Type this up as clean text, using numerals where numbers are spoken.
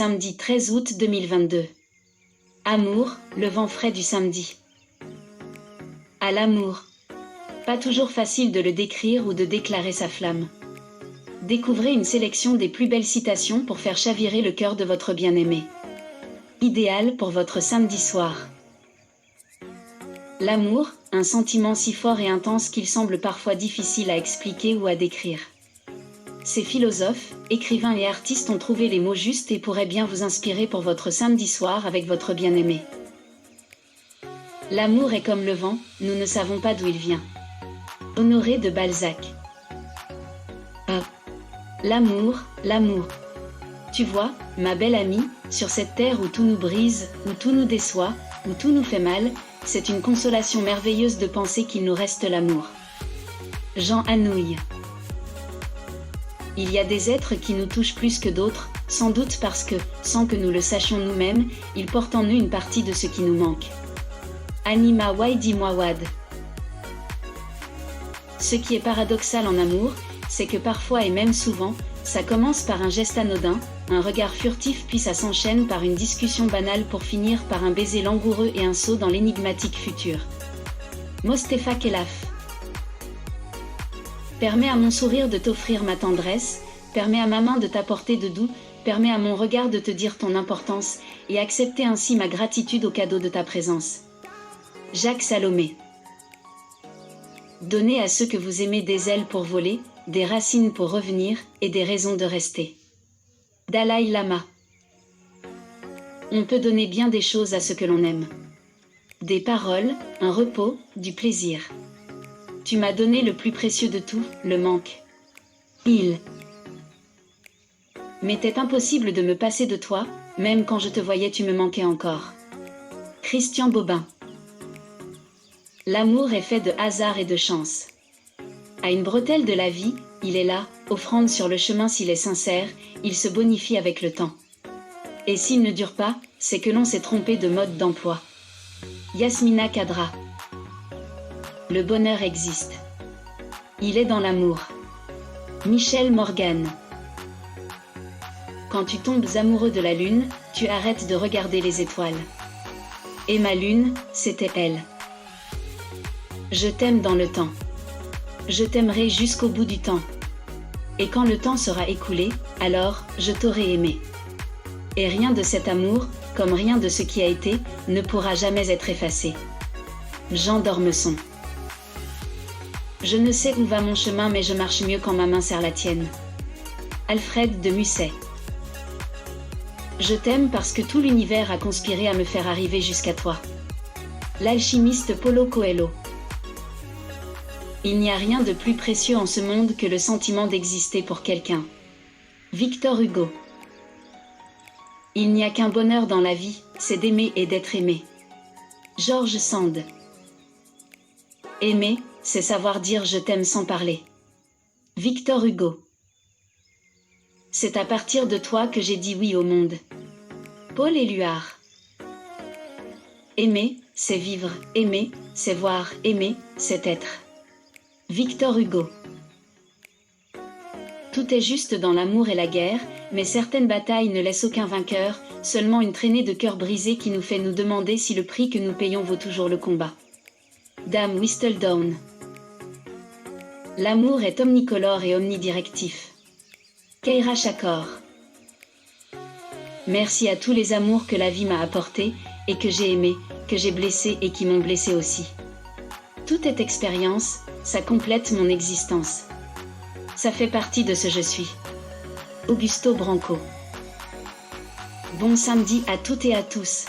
Samedi 13 août 2022. Amour, le vent frais du samedi. À l'amour. Pas toujours facile de le décrire ou de déclarer sa flamme. Découvrez une sélection des plus belles citations pour faire chavirer le cœur de votre bien-aimé. Idéal pour votre samedi soir. L'amour, un sentiment si fort et intense qu'il semble parfois difficile à expliquer ou à décrire. Ces philosophes, écrivains et artistes ont trouvé les mots justes et pourraient bien vous inspirer pour votre samedi soir avec votre bien-aimé. L'amour est comme le vent, nous ne savons pas d'où il vient. Honoré de Balzac. L'amour, l'amour. Tu vois, ma belle amie, sur cette terre où tout nous brise, où tout nous déçoit, où tout nous fait mal, c'est une consolation merveilleuse de penser qu'il nous reste l'amour. Jean Anouilh. Il y a des êtres qui nous touchent plus que d'autres, sans doute parce que, sans que nous le sachions nous-mêmes, ils portent en eux une partie de ce qui nous manque. Anima Waidi Mawad. Ce qui est paradoxal en amour, c'est que parfois et même souvent, ça commence par un geste anodin, un regard furtif puis ça s'enchaîne par une discussion banale pour finir par un baiser langoureux et un saut dans l'énigmatique futur. Mostefa Kelaf. Permets à mon sourire de t'offrir ma tendresse, permets à ma main de t'apporter de doux, permets à mon regard de te dire ton importance, et accepter ainsi ma gratitude au cadeau de ta présence. Jacques Salomé. Donnez à ceux que vous aimez des ailes pour voler, des racines pour revenir, et des raisons de rester. Dalai Lama. On peut donner bien des choses à ce que l'on aime. Des paroles, un repos, du plaisir. Tu m'as donné le plus précieux de tout, le manque. Il m'était impossible de me passer de toi, même quand je te voyais tu me manquais encore. Christian Bobin. L'amour est fait de hasard et de chance. À une bretelle de la vie, il est là, offrande sur le chemin s'il est sincère, il se bonifie avec le temps. Et s'il ne dure pas, c'est que l'on s'est trompé de mode d'emploi. Yasmina Kadra. Le bonheur existe. Il est dans l'amour. Michel Morgan. Quand tu tombes amoureux de la lune, tu arrêtes de regarder les étoiles. Et ma lune, c'était elle. Je t'aime dans le temps. Je t'aimerai jusqu'au bout du temps. Et quand le temps sera écoulé, alors, je t'aurai aimé. Et rien de cet amour, comme rien de ce qui a été, ne pourra jamais être effacé. Jean d'Ormesson. Je ne sais où va mon chemin mais je marche mieux quand ma main serre la tienne. Alfred de Musset. Je t'aime parce que tout l'univers a conspiré à me faire arriver jusqu'à toi. L'alchimiste Paulo Coelho. Il n'y a rien de plus précieux en ce monde que le sentiment d'exister pour quelqu'un. Victor Hugo. Il n'y a qu'un bonheur dans la vie, c'est d'aimer et d'être aimé. George Sand. Aimer, c'est savoir dire je t'aime sans parler. Victor Hugo. C'est à partir de toi que j'ai dit oui au monde. Paul Éluard. Aimer, c'est vivre, aimer, c'est voir, aimer, c'est être. Victor Hugo. Tout est juste dans l'amour et la guerre, mais certaines batailles ne laissent aucun vainqueur, seulement une traînée de cœurs brisés qui nous fait nous demander si le prix que nous payons vaut toujours le combat. Dame Whistledown. L'amour est omnicolore et omnidirectif. Keira Shakor. Merci à tous les amours que la vie m'a apportés, et que j'ai aimés, que j'ai blessés et qui m'ont blessé aussi. Tout est expérience, ça complète mon existence. Ça fait partie de ce je suis. Augusto Branco. Bon samedi à toutes et à tous.